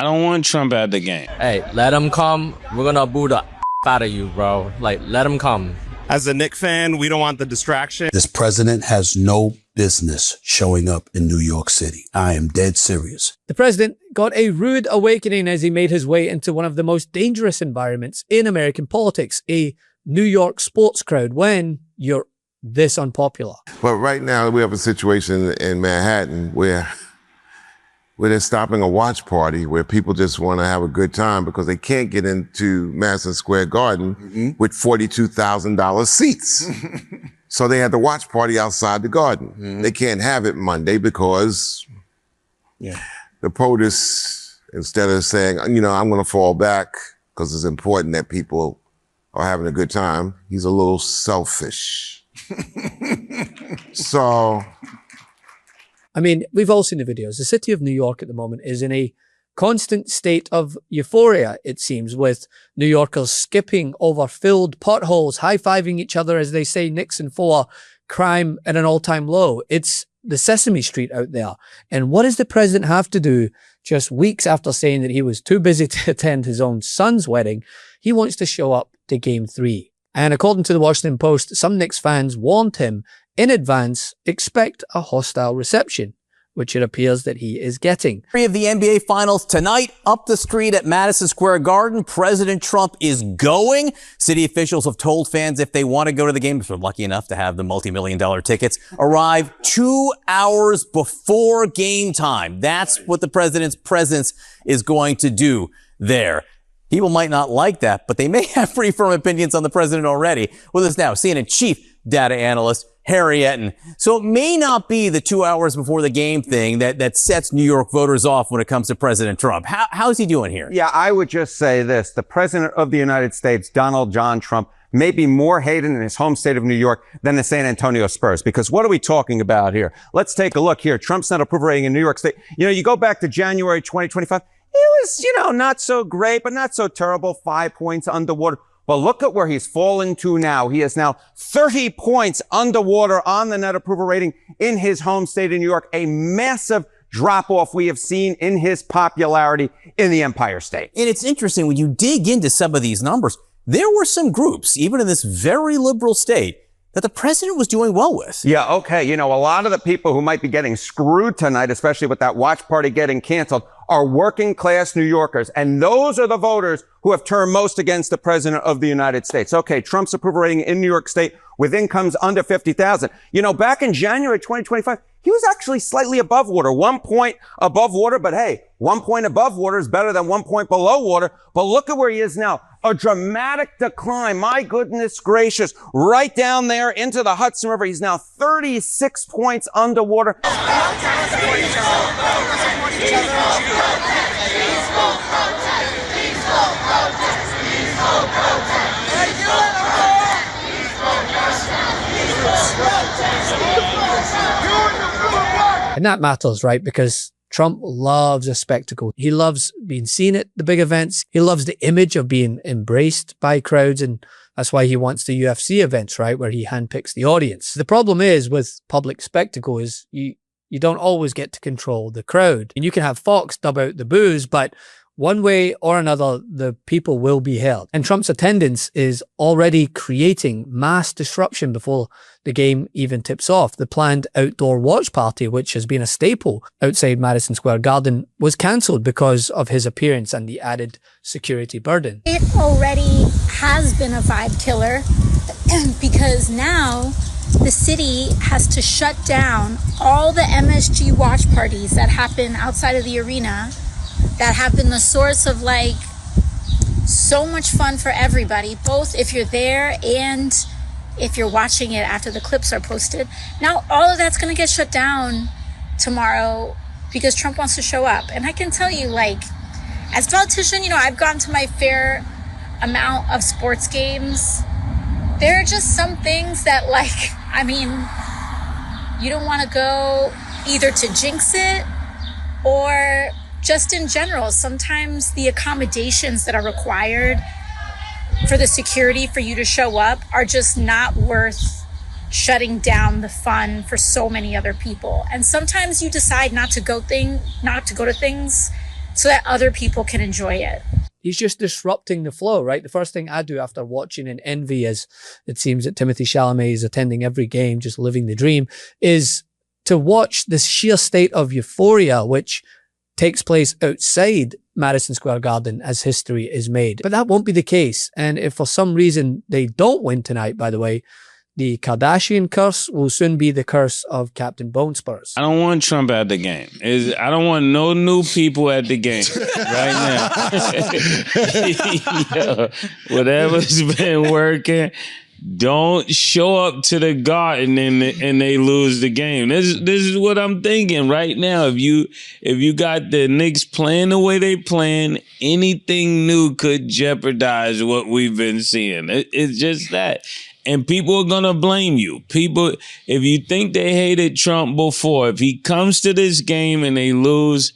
I don't want Trump at the game. Hey, let him come. We're gonna boo the out of you, bro. Like, let him come. As a Knicks fan, we don't want the distraction. This president has no business showing up in New York City. I am dead serious. The president got a rude awakening as he made his way into one of the most dangerous environments in American politics, a New York sports crowd, when you're this unpopular. But right now we have a situation in Manhattan where they're stopping a watch party where people just want to have a good time because they can't get into Madison Square Garden with $42,000 seats. So they had the watch party outside the garden. They can't have it Monday because the POTUS, instead of saying, you know, I'm going to fall back because it's important that people are having a good time, he's a little selfish. So... I mean, we've all seen the videos. The city of New York at the moment is in a constant state of euphoria, it seems, with New Yorkers skipping over filled potholes, high-fiving each other as they say Nixon for crime at an all-time low. It's the Sesame Street out there. And what does the president have to do just weeks after saying that he was too busy to attend his own son's wedding? He wants to show up to Game 3. And according to the Washington Post, some Knicks fans warned him in advance, expect a hostile reception, which it appears that he is getting. Three of the NBA Finals tonight, up the street at Madison Square Garden. President Trump is going. City officials have told fans if they want to go to the game, if they're lucky enough to have the multi-million-dollar tickets, arrive 2 hours before game time. That's what the president's presence is going to do there. People might not like that, but they may have pretty firm opinions on the president already. With us now, CNN chief data analyst Harry Etten. So it may not be the 2 hours before the game thing that sets New York voters off when it comes to President Trump. How's he doing here? Yeah, I would just say this. The president of the United States, Donald John Trump, may be more hated in his home state of New York than the San Antonio Spurs. Because what are we talking about here? Let's take a look here. Trump's not approval rating in New York State. You know, you go back to January 2025. It was, you know, not so great, but not so terrible. 5 points underwater. But look at where he's fallen to now. He is now 30 points underwater on the net approval rating in his home state of New York. A massive drop-off we have seen in his popularity in the Empire State. And it's interesting, when you dig into some of these numbers, there were some groups, even in this very liberal state, that the president was doing well with. Yeah, okay. You know, a lot of the people who might be getting screwed tonight, especially with that watch party getting canceled, are working class New Yorkers. And those are the voters who have turned most against the president of the United States. Okay, Trump's approval rating in New York State with incomes under 50,000. You know, back in January 2025, he was actually slightly above water, 1 point above water. But hey, 1 point above water is better than 1 point below water. But look at where he is now. A dramatic decline. My goodness gracious. Right down there into the Hudson River. He's now 36 points underwater. And that matters, right? Because Trump loves a spectacle. He loves being seen at the big events. He loves the image of being embraced by crowds. And that's why he wants the UFC events, right? Where he handpicks the audience. The problem is with public spectacle is you don't always get to control the crowd. And you can have Fox dub out the boos, but one way or another, the people will be held. And Trump's attendance is already creating mass disruption before the game even tips off. The planned outdoor watch party, which has been a staple outside Madison Square Garden, was cancelled because of his appearance and the added security burden. It already has been a vibe killer because now the city has to shut down all the MSG watch parties that happen outside of the arena that have been the source of like so much fun for everybody, both if you're there and if you're watching it after the clips are posted. Now all of that's going to get shut down tomorrow because Trump wants to show up. And I can tell you, like, as a politician, you know, I've gone to my fair amount of sports games. There are just some things that, like, I mean, you don't want to go either to jinx it or just in general. Sometimes the accommodations that are required for the security for you to show up are just not worth shutting down the fun for so many other people. And sometimes you decide not to go to things so that other people can enjoy it. He's just disrupting the flow, right? The first thing I do after watching and envy, as it seems that Timothée Chalamet is attending every game, just living the dream, is to watch this sheer state of euphoria, which takes place outside Madison Square Garden as history is made. But that won't be the case. And if for some reason they don't win tonight, by the way, the Kardashian curse will soon be the curse of Captain Bone Spurs. I don't want Trump at the game. I don't want no new people at the game right now. Yo, whatever's been working, don't show up to the Garden and they lose the game. This is what I'm thinking right now. If you got the Knicks playing the way they playing, anything new could jeopardize what we've been seeing. It's just that. And people are going to blame you. People, if you think they hated Trump before, if he comes to this game and they lose,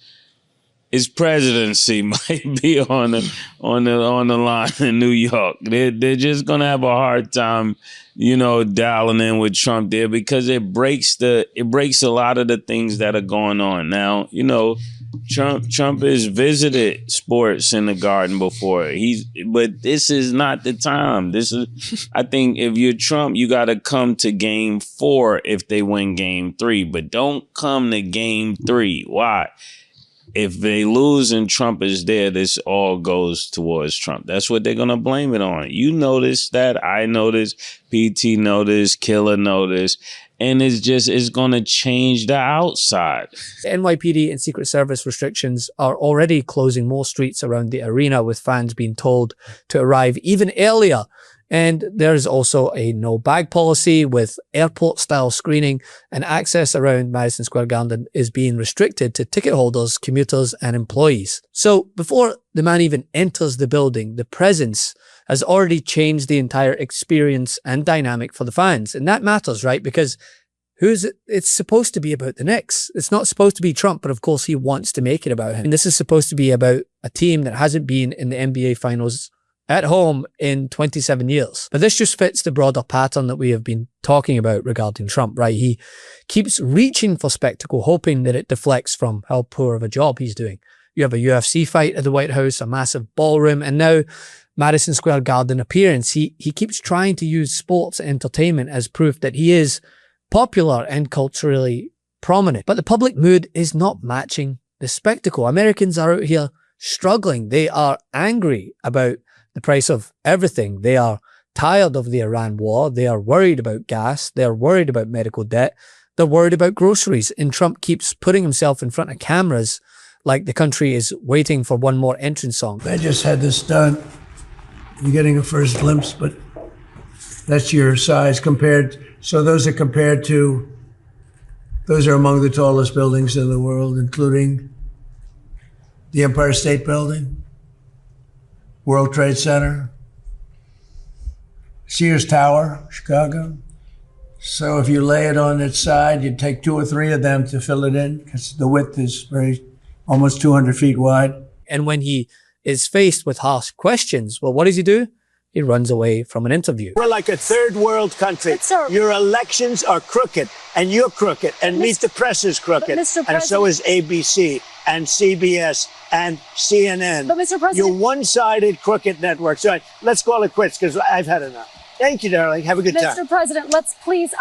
his presidency might be on the line in New York. They're just going to have a hard time, dialing in with Trump there, because it breaks a lot of the things that are going on. Now, Trump has visited sports in the Garden before. But this is not the time. I think if you're Trump, you got to come to game 4 if they win game 3, but don't come to game 3. Why? If they lose and Trump is there, this all goes towards Trump. That's what they're going to blame it on. You notice that. I noticed. PT noticed. Killer noticed. And it's going to change the outside. The NYPD and Secret Service restrictions are already closing more streets around the arena, with fans being told to arrive even earlier. And there's also a no bag policy with airport style screening, and access around Madison Square Garden is being restricted to ticket holders, commuters, and employees. So before the man even enters the building, the presence has already changed the entire experience and dynamic for the fans. And that matters, right? Because it's supposed to be about the Knicks. It's not supposed to be Trump, but of course he wants to make it about him. And this is supposed to be about a team that hasn't been in the NBA Finals at home in 27 years. But this just fits the broader pattern that we have been talking about regarding Trump, right? He keeps reaching for spectacle, hoping that it deflects from how poor of a job he's doing. You have a UFC fight at the White House, a massive ballroom, and now Madison Square Garden appearance. He keeps trying to use sports entertainment as proof that he is popular and culturally prominent. But the public mood is not matching the spectacle. Americans are out here struggling. They are angry about the price of everything. They are tired of the Iran war. They are worried about gas. They are worried about medical debt. They're worried about groceries. And Trump keeps putting himself in front of cameras like the country is waiting for one more entrance song. I just had this done. You're getting a first glimpse, but that's your size compared. So those are among the tallest buildings in the world, including the Empire State Building, World Trade Center, Sears Tower, Chicago. So if you lay it on its side, you'd take 2 or 3 of them to fill it in, because the width is almost 200 feet wide. And when he is faced with harsh questions, well, what does he do? He runs away from an interview. We're like a third world country. Your elections are crooked, and you're crooked, and Meet the Press is crooked, and so is ABC and CBS and CNN. But Mr. President, you're one-sided crooked networks. All right, let's call it quits, because I've had enough. Thank you, darling. Have a good time. Mr. President,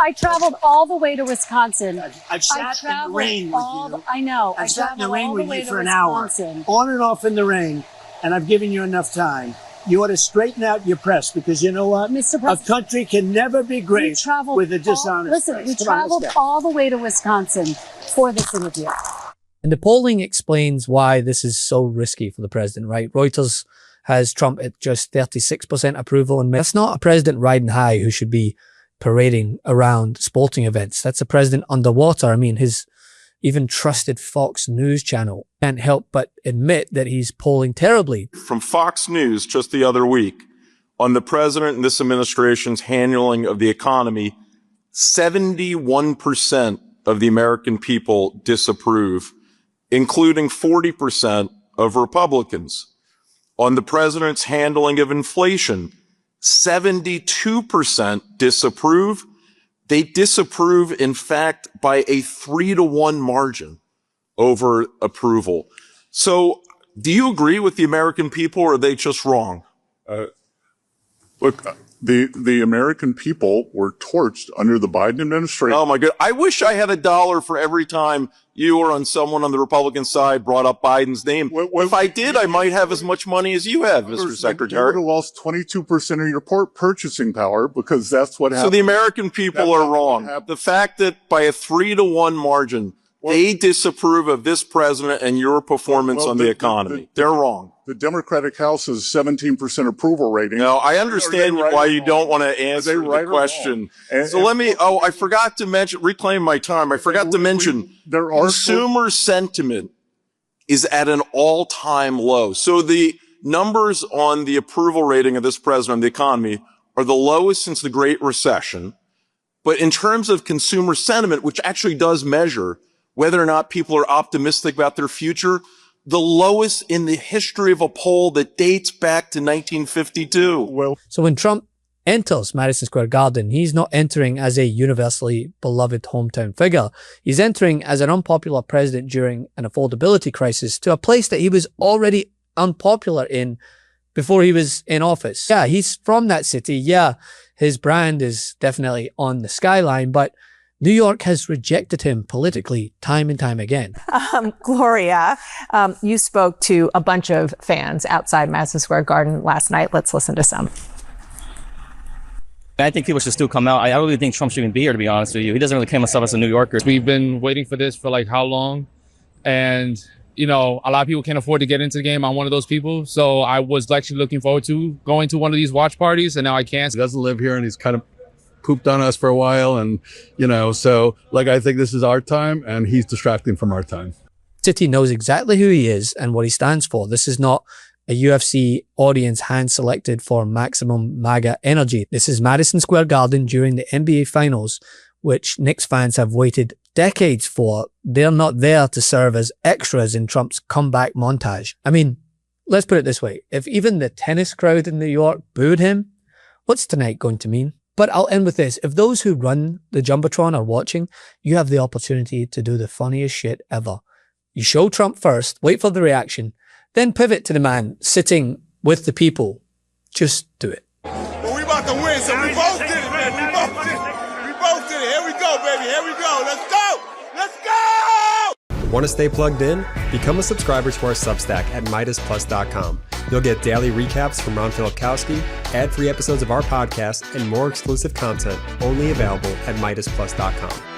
I traveled all the way to Wisconsin. I've sat in the rain with you. I know. I've sat in the rain with you for an hour, on and off in the rain, and I've given you enough time. You ought to straighten out your press, because you know what? Mr. President, a country can never be great with a dishonest press. We traveled all the way to Wisconsin for this interview. And the polling explains why this is so risky for the president, right? Reuters has Trump at just 36% approval. And that's not a president riding high who should be parading around sporting events. That's a president underwater. I mean, his even trusted Fox News channel can't help but admit that he's polling terribly. From Fox News just the other week on the president and this administration's handling of the economy, 71% of the American people disapprove, including 40% of Republicans. On the president's handling of inflation, 72% disapprove. They disapprove, in fact, by a 3-to-1 margin over approval. So Do you agree with the American people, or are they just wrong? Look, the American people were torched under the Biden administration. Oh my God. I wish I had $1 for every time you or on someone on the Republican side brought up Biden's name. If I did, I might have as much money as you have, Mr. Secretary. You would have lost 22% of your purchasing power, because that's what happened. So the American people are wrong. The fact that by a 3-1 margin, they disapprove of this president and your performance on the economy. They're wrong. The Democratic House is 17% approval rating. No, I understand why you don't want to answer the question. So let me, I forgot to mention, reclaim my time. I forgot to mention, consumer sentiment is at an all-time low. So the numbers on the approval rating of this president on the economy are the lowest since the Great Recession. But in terms of consumer sentiment, which actually does measure whether or not people are optimistic about their future, the lowest in the history of a poll that dates back to 1952. So when Trump enters Madison Square Garden, he's not entering as a universally beloved hometown figure. He's entering as an unpopular president during an affordability crisis to a place that he was already unpopular in before he was in office. Yeah, he's from that city. Yeah, his brand is definitely on the skyline, but New York has rejected him politically time and time again. Gloria, you spoke to a bunch of fans outside Madison Square Garden last night. Let's listen to some. I think people should still come out. I don't really think Trump should even be here, to be honest with you. He doesn't really claim himself as a New Yorker. We've been waiting for this for like how long? And, you know, a lot of people can't afford to get into the game. I'm one of those people. So I was actually looking forward to going to one of these watch parties, and now I can't. He doesn't live here, and he's kind of pooped on us for a while. And, you know, so like, I think this is our time, and he's distracting from our time. City knows exactly who he is and what he stands for. This is not a UFC audience hand-selected for maximum MAGA energy. This is Madison Square Garden during the NBA Finals, which Knicks fans have waited decades for. They're not there to serve as extras in Trump's comeback montage. I mean, let's put it this way. If even the tennis crowd in New York booed him, what's tonight going to mean? But I'll end with this. If those who run the Jumbotron are watching, you have the opportunity to do the funniest shit ever. You show Trump first, wait for the reaction, then pivot to the man sitting with the people. Just do it. Well, we about to win, so we both did it, man. We both did it. We both did it. Here we go, baby. Here we go. Let's go. Let's go. Want to stay plugged in? Become a subscriber to our Substack at MeidasPlus.com. You'll get daily recaps from Ron Filipkowski, ad-free episodes of our podcast, and more exclusive content only available at MeidasPlus.com.